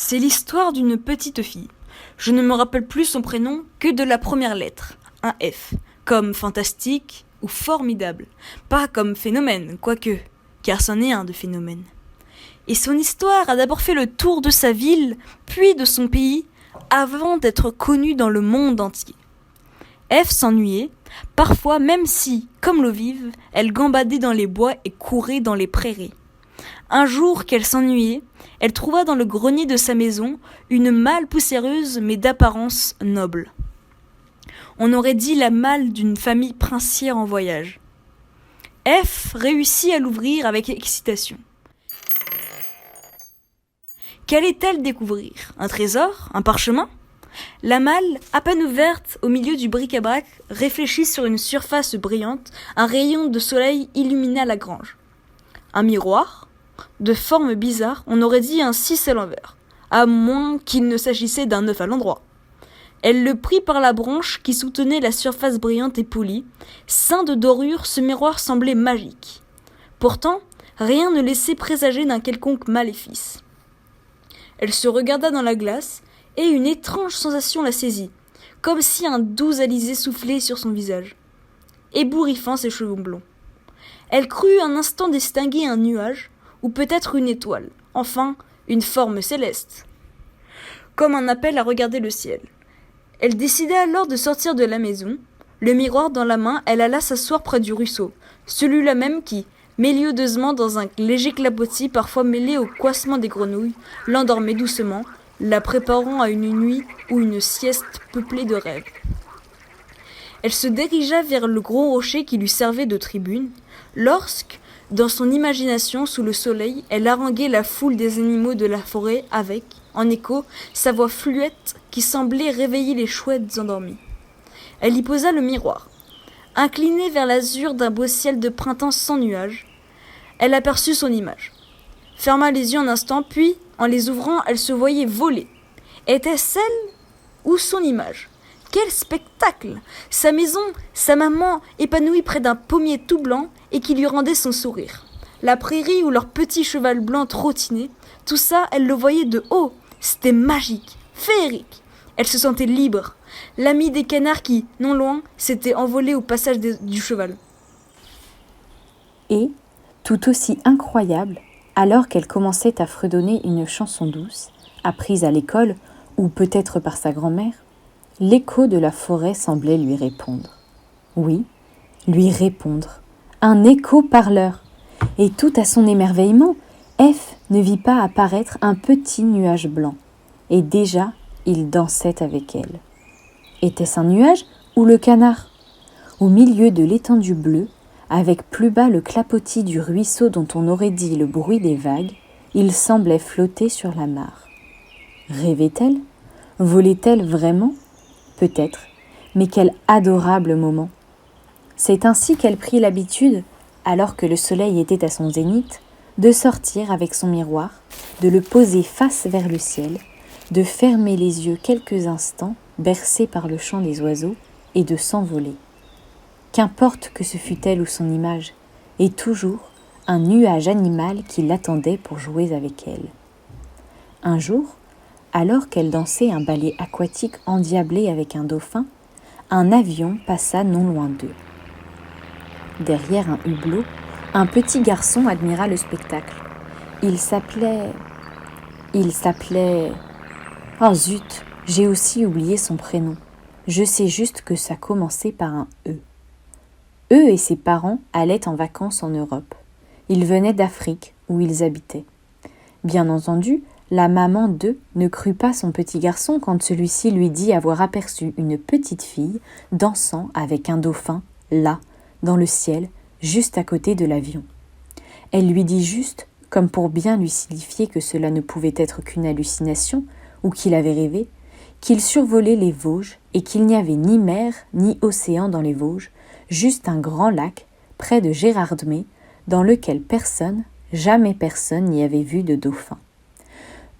C'est l'histoire d'une petite fille. Je ne me rappelle plus son prénom que de la première lettre, un F, comme fantastique ou formidable, pas comme phénomène, quoique, car c'en est un de phénomène. Et son histoire a d'abord fait le tour de sa ville, puis de son pays, avant d'être connue dans le monde entier. F s'ennuyait, parfois même si, comme l'eau vive, elle gambadait dans les bois et courait dans les prairies. Un jour qu'elle s'ennuyait, elle trouva dans le grenier de sa maison une malle poussiéreuse mais d'apparence noble. On aurait dit la malle d'une famille princière en voyage. F réussit à l'ouvrir avec excitation. Qu'allait-elle découvrir ? Un trésor ? Un parchemin ? La malle, à peine ouverte au milieu du bric-à-brac, réfléchit sur une surface brillante, un rayon de soleil illumina la grange. Un miroir ? De forme bizarre, on aurait dit un 6 à l'envers, à moins qu'il ne s'agissait d'un 9 à l'endroit. Elle le prit par la branche qui soutenait la surface brillante et polie. Ceint de dorure, ce miroir semblait magique. Pourtant, rien ne laissait présager d'un quelconque maléfice. Elle se regarda dans la glace, et une étrange sensation la saisit, comme si un doux alizé soufflait sur son visage, ébouriffant ses cheveux blonds. Elle crut un instant distinguer un nuage, ou peut-être une étoile, enfin une forme céleste, comme un appel à regarder le ciel. Elle décida alors de sortir de la maison. Le miroir dans la main, elle alla s'asseoir près du ruisseau, celui-là même qui, mélodieusement dans un léger clapotis parfois mêlé au couassement des grenouilles, l'endormait doucement, la préparant à une nuit ou une sieste peuplée de rêves. Elle se dirigea vers le gros rocher qui lui servait de tribune, lorsque, dans son imagination, sous le soleil, elle haranguait la foule des animaux de la forêt avec, en écho, sa voix fluette qui semblait réveiller les chouettes endormies. Elle y posa le miroir. Inclinée vers l'azur d'un beau ciel de printemps sans nuages, elle aperçut son image. Ferma les yeux un instant, puis, en les ouvrant, elle se voyait voler. Était-ce elle ou son image ? Quel spectacle ! Sa maison, sa maman épanouie près d'un pommier tout blanc et qui lui rendait son sourire. La prairie où leur petit cheval blanc trottinait, tout ça, elle le voyait de haut. C'était magique, féerique. Elle se sentait libre. L'ami des canards qui, non loin, s'était envolé au passage du cheval. Et, tout aussi incroyable, alors qu'elle commençait à fredonner une chanson douce, apprise à l'école, ou peut-être par sa grand-mère, l'écho de la forêt semblait lui répondre. Oui, lui répondre. Un écho parleur. Et tout à son émerveillement, F ne vit pas apparaître un petit nuage blanc. Et déjà, il dansait avec elle. Était-ce un nuage ou le canard ? Au milieu de l'étendue bleue, avec plus bas le clapotis du ruisseau dont on aurait dit le bruit des vagues, il semblait flotter sur la mare. Rêvait-elle ? Volait-elle vraiment ? Peut-être, mais quel adorable moment ! C'est ainsi qu'elle prit l'habitude, alors que le soleil était à son zénith, de sortir avec son miroir, de le poser face vers le ciel, de fermer les yeux quelques instants, bercée par le chant des oiseaux, et de s'envoler. Qu'importe que ce fût elle ou son image, et toujours un nuage animal qui l'attendait pour jouer avec elle. Un jour, alors qu'elle dansait un ballet aquatique endiablé avec un dauphin, un avion passa non loin d'eux. Derrière un hublot, un petit garçon admira le spectacle. Il s'appelait... Oh zut, j'ai aussi oublié son prénom. Je sais juste que ça commençait par un E. Eux et ses parents allaient en vacances en Europe. Ils venaient d'Afrique, où ils habitaient. Bien entendu, la maman d'eux ne crut pas son petit garçon quand celui-ci lui dit avoir aperçu une petite fille dansant avec un dauphin, là, dans le ciel, juste à côté de l'avion. Elle lui dit juste, comme pour bien lui signifier que cela ne pouvait être qu'une hallucination, ou qu'il avait rêvé, qu'il survolait les Vosges et qu'il n'y avait ni mer ni océan dans les Vosges, juste un grand lac, près de Gérardmer, dans lequel personne, jamais personne n'y avait vu de dauphin.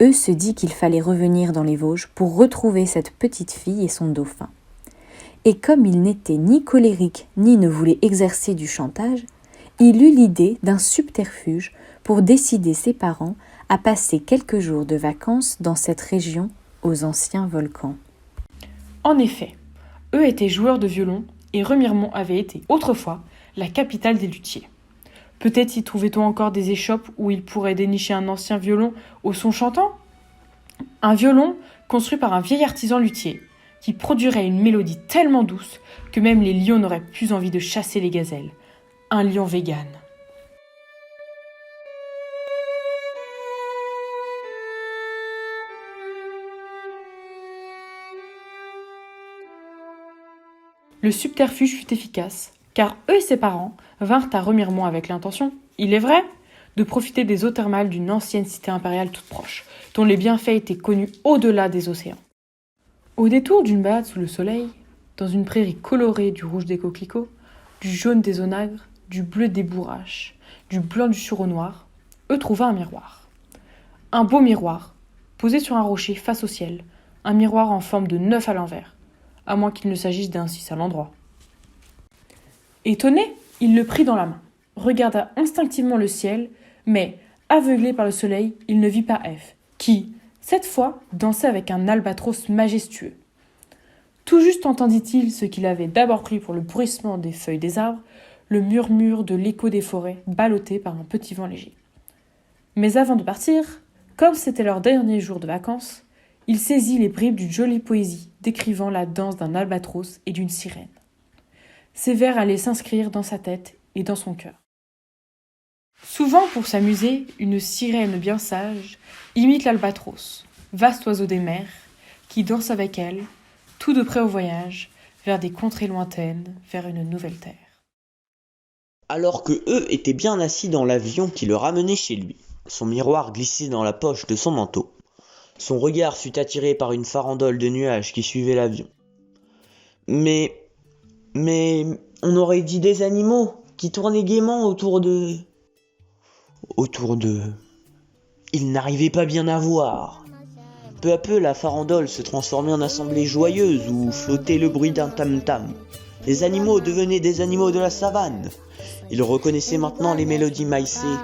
Eux se dit qu'il fallait revenir dans les Vosges pour retrouver cette petite fille et son dauphin. Et comme il n'était ni colérique ni ne voulait exercer du chantage, il eut l'idée d'un subterfuge pour décider ses parents à passer quelques jours de vacances dans cette région aux anciens volcans. En effet, eux étaient joueurs de violon et Remiremont avait été autrefois la capitale des luthiers. Peut-être y trouvait-on encore des échoppes où il pourrait dénicher un ancien violon au son chantant ? Un violon construit par un vieil artisan luthier qui produirait une mélodie tellement douce que même les lions n'auraient plus envie de chasser les gazelles. Un lion vegan. Le subterfuge fut efficace, car eux et ses parents vinrent à Remiremont avec l'intention, il est vrai, de profiter des eaux thermales d'une ancienne cité impériale toute proche, dont les bienfaits étaient connus au-delà des océans. Au détour d'une balade sous le soleil, dans une prairie colorée du rouge des coquelicots, du jaune des onagres, du bleu des bourraches, du blanc du sureau noir, eux trouva un miroir. Un beau miroir, posé sur un rocher face au ciel, un miroir en forme de 9 à l'envers, à moins qu'il ne s'agisse d'un 6 à l'endroit. Étonné, il le prit dans la main, regarda instinctivement le ciel, mais, aveuglé par le soleil, il ne vit pas F, qui, cette fois, dansait avec un albatros majestueux. Tout juste entendit-il ce qu'il avait d'abord pris pour le bruissement des feuilles des arbres, le murmure de l'écho des forêts ballotté par un petit vent léger. Mais avant de partir, comme c'était leur dernier jour de vacances, il saisit les bribes d'une jolie poésie décrivant la danse d'un albatros et d'une sirène. Ces vers allaient s'inscrire dans sa tête et dans son cœur. Souvent, pour s'amuser, une sirène bien sage imite l'albatros, vaste oiseau des mers, qui danse avec elle, tout de près au voyage, vers des contrées lointaines, vers une nouvelle terre. Alors que eux étaient bien assis dans l'avion qui le ramenait chez lui, son miroir glissé dans la poche de son manteau, son regard fut attiré par une farandole de nuages qui suivait l'avion. Mais on aurait dit des animaux qui tournaient gaiement autour de... Ils n'arrivaient pas bien à voir. Peu à peu, la farandole se transformait en assemblée joyeuse où flottait le bruit d'un tam-tam. Les animaux devenaient des animaux de la savane. Ils reconnaissaient maintenant les mélodies maïsées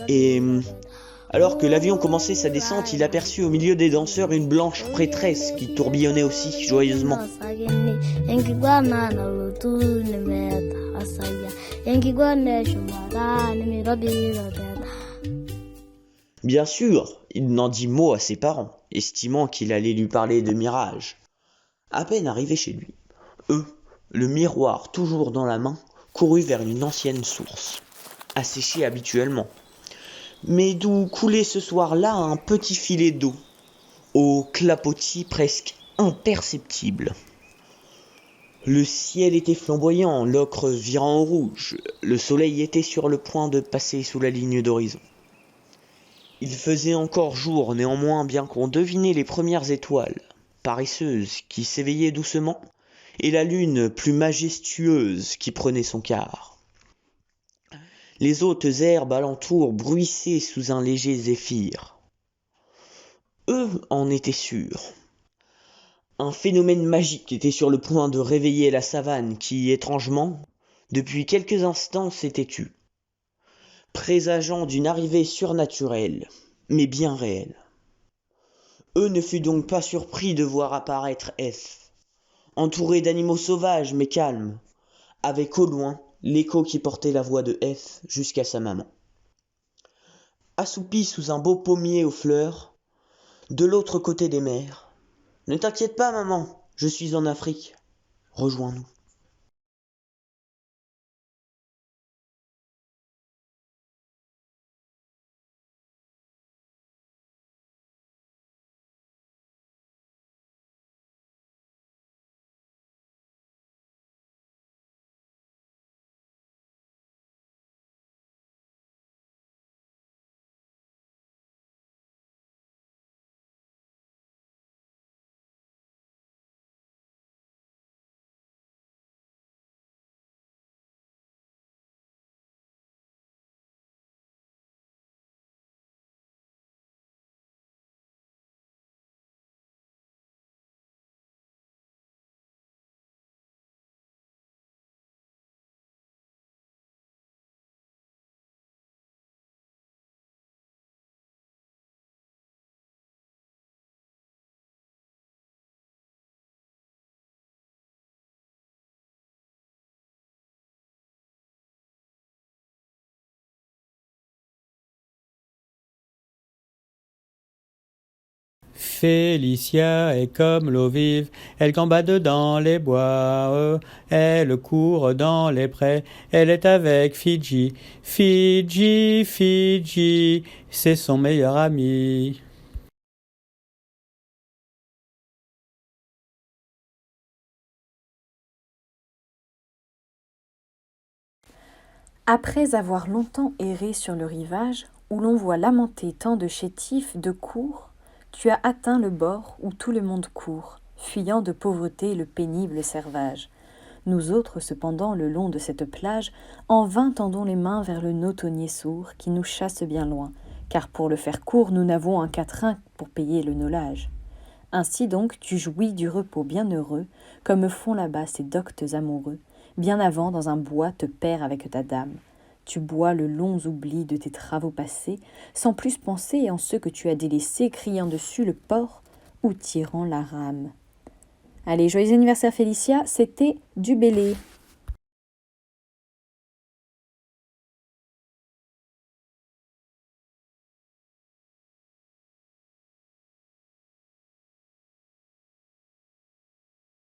et... Alors que l'avion commençait sa descente, il aperçut au milieu des danseurs une blanche prêtresse qui tourbillonnait aussi joyeusement. Bien sûr, il n'en dit mot à ses parents, estimant qu'il allait lui parler de mirage. À peine arrivé chez lui, le miroir toujours dans la main, courut vers une ancienne source, asséchée habituellement, mais d'où coulait ce soir-là un petit filet d'eau, au clapotis presque imperceptible. Le ciel était flamboyant, l'ocre virant au rouge, le soleil était sur le point de passer sous la ligne d'horizon. Il faisait encore jour néanmoins, bien qu'on devinait les premières étoiles, paresseuses, qui s'éveillaient doucement, et la lune plus majestueuse qui prenait son quart. Les hautes herbes alentour bruissaient sous un léger zéphyr. Eux en étaient sûrs. Un phénomène magique était sur le point de réveiller la savane qui, étrangement, depuis quelques instants s'était tue, présageant d'une arrivée surnaturelle, mais bien réelle. Eux ne furent donc pas surpris de voir apparaître F, entouré d'animaux sauvages mais calmes, avec au loin l'écho qui portait la voix de F jusqu'à sa maman. Assoupi sous un beau pommier aux fleurs, de l'autre côté des mers. « Ne t'inquiète pas, maman, je suis en Afrique. Rejoins-nous. » Félicia est comme l'eau vive, elle gambade dans les bois, elle court dans les prés, elle est avec Fidji. Fidji, Fidji, c'est son meilleur ami. Après avoir longtemps erré sur le rivage, où l'on voit lamenter tant de chétifs de cour, tu as atteint le bord où tout le monde court, fuyant de pauvreté le pénible servage. Nous autres, cependant, le long de cette plage, en vain tendons les mains vers le nautonnier sourd qui nous chasse bien loin, car pour le faire court, nous n'avons un quatrain pour payer le nolage. Ainsi donc, tu jouis du repos bien heureux, comme font là-bas ces doctes amoureux, bien avant dans un bois te pairs avec ta dame. Tu bois le long oubli de tes travaux passés, sans plus penser en ceux que tu as délaissés, criant dessus le port ou tirant la rame. Allez, joyeux anniversaire Félicia, c'était du Bélé.